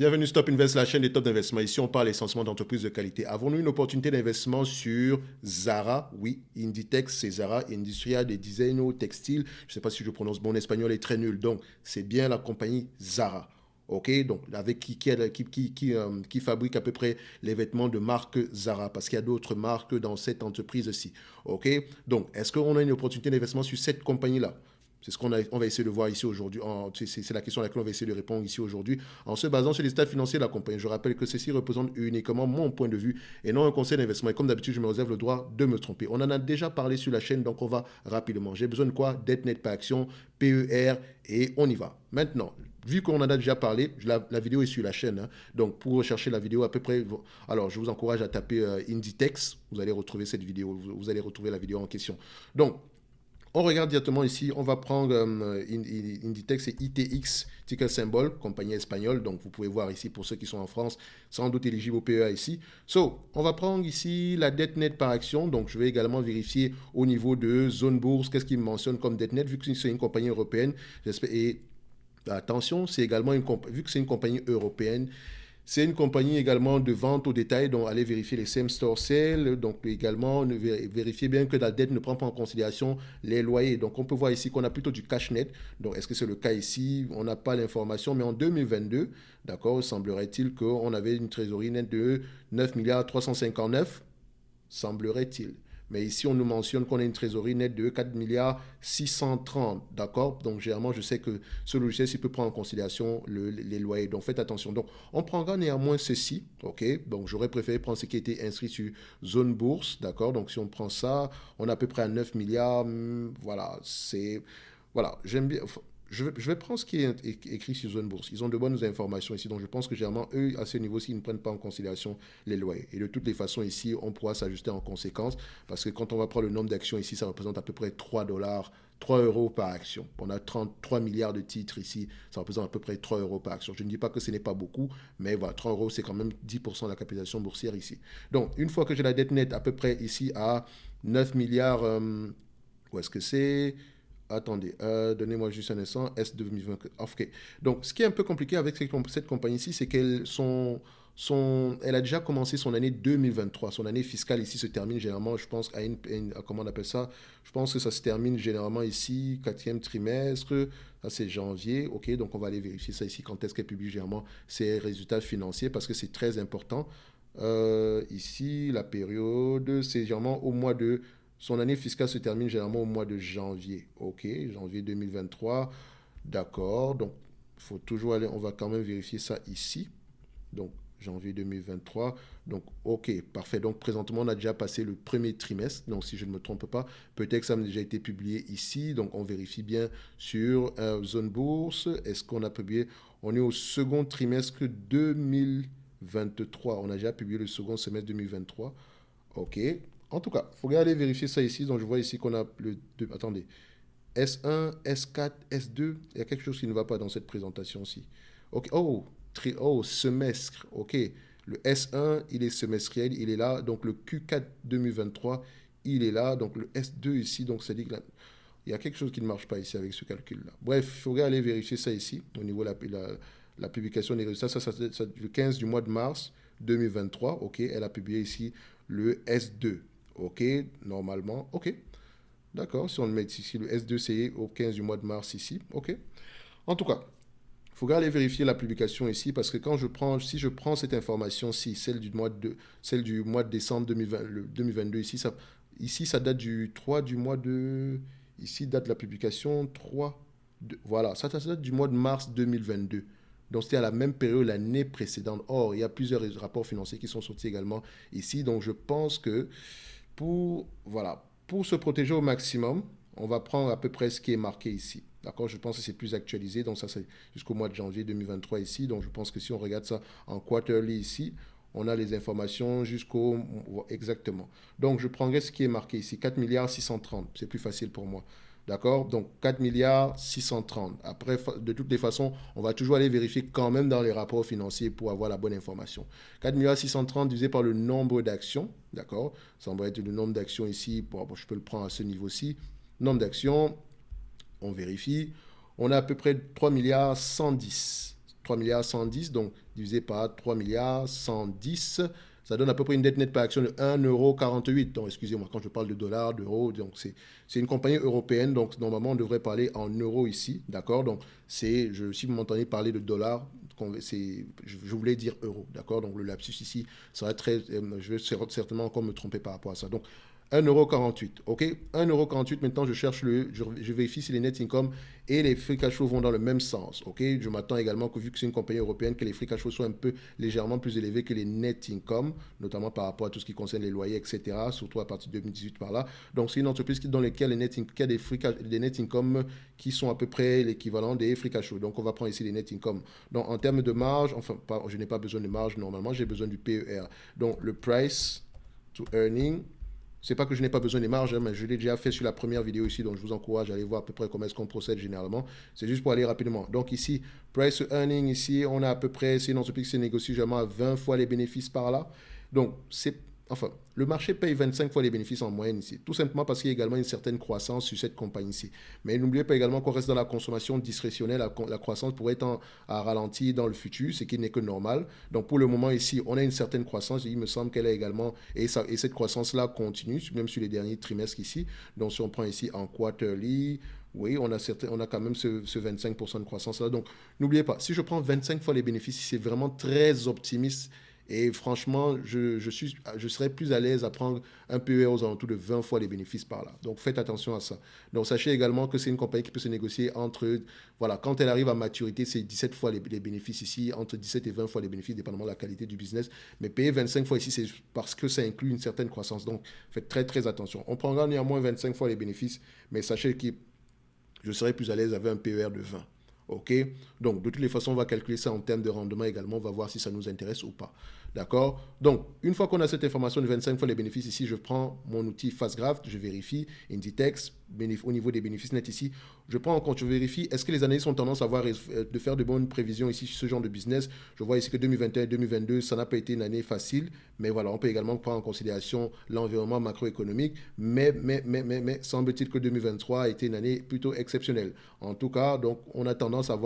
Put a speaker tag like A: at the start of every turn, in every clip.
A: Bienvenue Stop Invest, la chaîne des top d'investissement. Ici, on parle essentiellement d'entreprises de qualité. Avons-nous une opportunité d'investissement sur Zara? Oui, Inditex, c'est Zara, Industria de Designo Textile. Je ne sais pas si je prononce bon espagnol, est très nul. Donc, c'est bien la compagnie Zara. OK, donc avec qui fabrique à peu près les vêtements de marque Zara, parce qu'il y a d'autres marques dans cette entreprise-ci. OK, donc est-ce qu'on a une opportunité d'investissement sur cette compagnie-là? C'est ce on va essayer de voir ici aujourd'hui. C'est la question à laquelle on va essayer de répondre ici aujourd'hui en se basant sur les états financiers de la compagnie. Je rappelle que ceci représente uniquement mon point de vue et non un conseil d'investissement. Et comme d'habitude, je me réserve le droit de me tromper. On en a déjà parlé sur la chaîne, donc on va rapidement. J'ai besoin de quoi? Dette nette par action, PER, et on y va. Maintenant, vu qu'on en a déjà parlé, la vidéo est sur la chaîne. Hein, donc, pour rechercher la vidéo à peu près, alors je vous encourage à taper Inditex. Vous allez retrouver cette vidéo. Vous allez retrouver la vidéo en question. Donc, on regarde directement ici, on va prendre Inditex et ITX, ticker symbol, compagnie espagnole. Donc, vous pouvez voir ici pour ceux qui sont en France, sans doute éligibles au PEA ici. On va prendre ici la dette nette par action. Donc, je vais également vérifier au niveau de zone bourse, qu'est-ce qu'il mentionne comme dette nette, vu que c'est une compagnie européenne. Et attention, c'est également vu que c'est une compagnie européenne, c'est une compagnie également de vente au détail, donc allez vérifier les same store sales, donc également vérifier bien que la dette ne prend pas en considération les loyers. Donc on peut voir ici qu'on a plutôt du cash net. Donc est-ce que c'est le cas ici? On n'a pas l'information, mais en 2022, d'accord, semblerait-il qu'on avait une trésorerie nette de 9 milliards 359, semblerait-il. Mais ici, on nous mentionne qu'on a une trésorerie nette de 4 milliards 630. D'accord? Donc, généralement, je sais que ce logiciel, il peut prendre en considération les loyers. Donc, faites attention. Donc, on prendra néanmoins ceci. OK? Donc, j'aurais préféré prendre ce qui a été inscrit sur zone bourse. D'accord? Donc, si on prend ça, on est à peu près à 9 milliards. Voilà. C'est. Voilà. J'aime bien. Je vais prendre ce qui est écrit sur Zone Bourse. Ils ont de bonnes informations ici. Donc, je pense que généralement, eux, à ce niveau-ci, ils ne prennent pas en considération les loyers. Et de toutes les façons, ici, on pourra s'ajuster en conséquence. Parce que quand on va prendre le nombre d'actions ici, ça représente à peu près 3 dollars, 3 euros par action. On a 33 milliards de titres ici. Ça représente à peu près 3 euros par action. Je ne dis pas que ce n'est pas beaucoup, mais voilà, 3 euros, c'est quand même 10% de la capitalisation boursière ici. Donc, une fois que j'ai la dette nette à peu près ici à 9 milliards, où est-ce que c'est? Attendez, donnez-moi juste un instant. S2020. Ok. Donc, ce qui est un peu compliqué avec cette compagnie-ci, c'est elle a déjà commencé son année 2023. Son année fiscale ici se termine généralement, je pense, comment on appelle ça? Je pense que ça se termine généralement ici, quatrième trimestre. Ça, c'est janvier. Ok, donc on va aller vérifier ça ici quand est-ce qu'elle publie généralement ses résultats financiers parce que c'est très important. Ici, la période, c'est généralement au mois de son année fiscale se termine généralement au mois de janvier. OK, janvier 2023. D'accord. Donc, il faut toujours aller. On va quand même vérifier ça ici. Donc, janvier 2023. Donc, OK, parfait. Donc, présentement, on a déjà passé le premier trimestre. Donc, si je ne me trompe pas, peut-être que ça a déjà été publié ici. Donc, on vérifie bien sur Zone Bourse. Est-ce qu'on a publié? On est au second trimestre 2023. On a déjà publié le second semestre 2023. OK. En tout cas, il faut aller vérifier ça ici. Donc, je vois ici qu'on a attendez. S1, S4, S2. Il y a quelque chose qui ne va pas dans cette présentation-ci. OK. Semestre. OK. Le S1, il est semestriel. Il est là. Donc, le Q4 2023, il est là. Donc, le S2 ici. Donc, ça dit que il y a quelque chose qui ne marche pas ici avec ce calcul-là. Bref, il faudrait aller vérifier ça ici. Au niveau de la publication des résultats. Ça, le 15 du mois de mars 2023. OK. Elle a publié ici le S2. OK, normalement, OK. D'accord, si on le met ici, le S2CE au 15 du mois de mars ici, OK. En tout cas, il faudra aller vérifier la publication ici parce que si je prends cette information-ci, celle du mois de décembre 2022 ici, ça date du 3 du mois de, ici date la publication 3, voilà, ça date du mois de mars 2022. Donc, c'était à la même période l'année précédente. Or, il y a plusieurs rapports financiers qui sont sortis également ici. Donc, je pense que pour se protéger au maximum, on va prendre à peu près ce qui est marqué ici. D'accord? Je pense que c'est plus actualisé. Donc, ça, c'est jusqu'au mois de janvier 2023 ici. Donc, je pense que si on regarde ça en quarterly ici, on a les informations jusqu'au. Exactement. Donc, je prendrai ce qui est marqué ici. 4 milliards 630. C'est plus facile pour moi. D'accord? Donc, 4 milliards 630. Après, de toutes les façons, on va toujours aller vérifier quand même dans les rapports financiers pour avoir la bonne information. 4 milliards 630 divisé par le nombre d'actions. D'accord? Ça va être le nombre d'actions ici. Bon, je peux le prendre à ce niveau-ci. Nombre d'actions, on vérifie. On a à peu près 3 milliards 110. 3 milliards 110, donc divisé par 3 milliards 110, ça donne à peu près une dette nette par action de 1,48 €. Donc, excusez-moi, quand je parle de dollars, d'euros, donc c'est une compagnie européenne, donc normalement on devrait parler en euros ici, d'accord? Donc, si vous m'entendez parler de dollars, je voulais dire euros, d'accord? Donc, le lapsus ici serait je vais certainement encore me tromper par rapport à ça. Donc, 1,48 €. OK? 1,48 €. Maintenant, je vérifie si les net income et les free cash flow vont dans le même sens. OK? Je m'attends également que, vu que c'est une compagnie européenne, que les free cash flow soient un peu légèrement plus élevés que les net income, notamment par rapport à tout ce qui concerne les loyers, etc., surtout à partir de 2018 par là. Donc, c'est une entreprise dans laquelle qui a des net income qui sont à peu près l'équivalent des free cash flow. Donc, on va prendre ici les net income. Donc, en termes de marge, enfin, je n'ai pas besoin de marge normalement, j'ai besoin du PER. Donc, le price to earning. C'est pas que je n'ai pas besoin des marges, hein, mais je l'ai déjà fait sur la première vidéo ici, donc je vous encourage à aller voir à peu près comment est-ce qu'on procède généralement. C'est juste pour aller rapidement. Donc ici, price to earning, ici, on a à peu près, c'est une entreprise qui se négocie généralement à 20 fois les bénéfices par là. Donc, le marché paye 25 fois les bénéfices en moyenne ici, tout simplement parce qu'il y a également une certaine croissance sur cette compagnie-ci. Mais n'oubliez pas également qu'on reste dans la consommation discrétionnelle, la croissance pourrait être à ralentir dans le futur, ce qui n'est que normal. Donc pour le moment ici, on a une certaine croissance, il me semble qu'elle est également, et cette croissance-là continue, même sur les derniers trimestres ici. Donc si on prend ici en quarterly, oui, on a quand même ce 25% de croissance-là. Donc n'oubliez pas, si je prends 25 fois les bénéfices, c'est vraiment très optimiste. Et franchement, je serais plus à l'aise à prendre un PER aux alentours de 20 fois les bénéfices par là. Donc faites attention à ça. Donc sachez également que c'est une compagnie qui peut se négocier voilà, quand elle arrive à maturité, c'est 17 fois les bénéfices ici, entre 17 et 20 fois les bénéfices, dépendamment de la qualité du business. Mais payer 25 fois ici, c'est parce que ça inclut une certaine croissance. Donc faites très très attention. On prendra néanmoins 25 fois les bénéfices, mais sachez que je serais plus à l'aise avec un PER de 20. OK? Donc, de toutes les façons, on va calculer ça en termes de rendement également. On va voir si ça nous intéresse ou pas. D'accord? Donc, une fois qu'on a cette information de 25 fois les bénéfices ici, je prends mon outil FastGraph, je vérifie, Inditex, au niveau des bénéfices nets ici, je prends en compte, je vérifie, est-ce que les analystes ont tendance à de faire de bonnes prévisions ici sur ce genre de business? Je vois ici que 2021 et 2022, ça n'a pas été une année facile, mais voilà, on peut également prendre en considération l'environnement macroéconomique, mais semble-t-il que 2023 a été une année plutôt exceptionnelle. En tout cas, donc, on a tendance à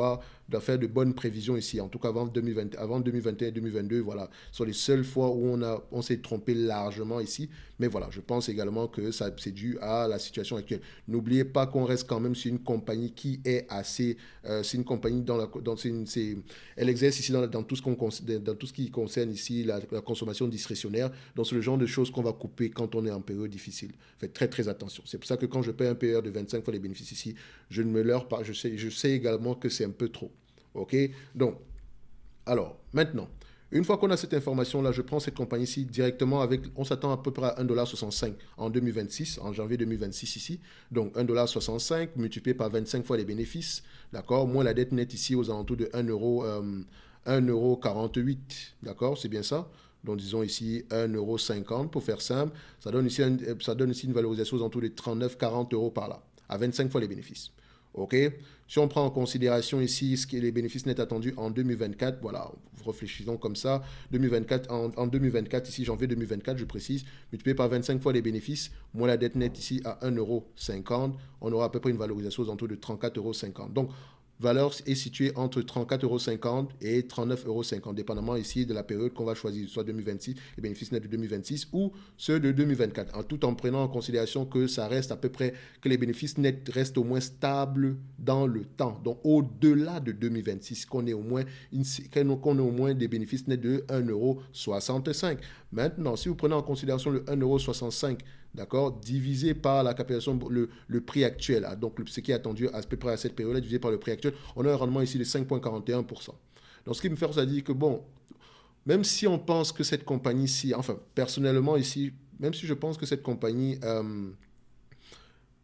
A: faire de bonnes prévisions ici, en tout cas avant 2021 et 2022, voilà, sont les seules fois où on s'est trompé largement ici. Mais voilà, je pense également que c'est dû à la situation actuelle. N'oubliez pas qu'on reste quand même sur une compagnie qui est assez... c'est une compagnie elle exerce ici dans tout ce qui concerne ici la consommation discrétionnaire. Donc c'est le genre de choses qu'on va couper quand on est en période difficile. Faites très très attention. C'est pour ça que quand je paye un PER de 25 fois les bénéfices ici, je ne me leurre pas. Je sais également que c'est un peu trop. OK? Donc, alors, maintenant... Une fois qu'on a cette information-là, je prends cette compagnie-ci directement on s'attend à peu près à 1,65 $ en 2026, en janvier 2026 ici. Donc 1,65 $ multiplié par 25 fois les bénéfices, d'accord, moins la dette nette ici aux alentours de 1,48 €, d'accord, c'est bien ça. Donc disons ici 1,50 € pour faire simple. Ça donne ici une valorisation aux alentours de 39-40 € par là, à 25 fois les bénéfices. OK? Si on prend en considération ici ce qui est les bénéfices nets attendus en 2024, voilà, réfléchissons comme ça. 2024, en 2024, ici, janvier 2024, je précise, multiplié par 25 fois les bénéfices, moins la dette nette ici à 1,50 €, on aura à peu près une valorisation aux alentours de 34,50 €. Donc, valeur est située entre 34,50 € et 39,50 €, dépendamment ici de la période qu'on va choisir, soit 2026, les bénéfices nets de 2026 ou ceux de 2024, tout en prenant en considération que ça reste à peu près, que les bénéfices nets restent au moins stables dans le temps. Donc au-delà de 2026, qu'on ait au moins des bénéfices nets de 1,65 €. Maintenant, si vous prenez en considération le 1,65 €, d'accord, divisé par la capitalisation, le prix actuel, donc ce qui est attendu à peu près à cette période-là, divisé par le prix actuel, on a un rendement ici de 5,41%. Donc ce qui me fait à dire que bon, même si on pense que cette compagnie-ci, enfin personnellement ici, même si je pense que cette compagnie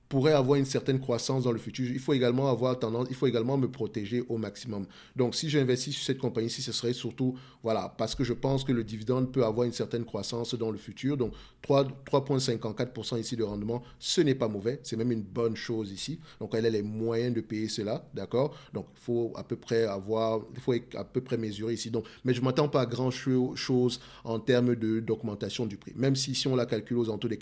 A: pourrait avoir une certaine croissance dans le futur, il faut également me protéger au maximum. Donc, si j'investis sur cette compagnie-ci, ce serait surtout, voilà, parce que je pense que le dividende peut avoir une certaine croissance dans le futur. Donc, 3,54% ici de rendement, ce n'est pas mauvais, c'est même une bonne chose ici. Donc, elle a les moyens de payer cela, d'accord? Donc, il faut à peu près mesurer ici. Donc, mais je ne m'attends pas à grand-chose en termes d'augmentation du prix, même si on la calcule aux alentours des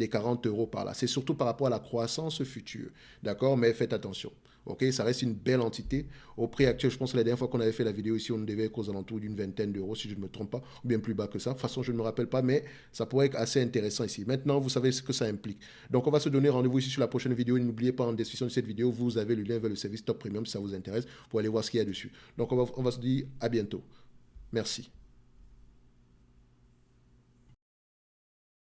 A: 40 € par là. C'est surtout par rapport à la croissance future, d'accord? Mais faites attention. Ok, ça reste une belle entité. Au prix actuel, je pense que la dernière fois qu'on avait fait la vidéo ici, on devait être aux alentours d'une vingtaine d'euros, si je ne me trompe pas, ou bien plus bas que ça. De toute façon, je ne me rappelle pas, mais ça pourrait être assez intéressant ici. Maintenant, vous savez ce que ça implique. Donc, on va se donner rendez-vous ici sur la prochaine vidéo. N'oubliez pas, en description de cette vidéo, vous avez le lien vers le service Top Premium si ça vous intéresse pour aller voir ce qu'il y a dessus. Donc, on va se dire à bientôt. Merci.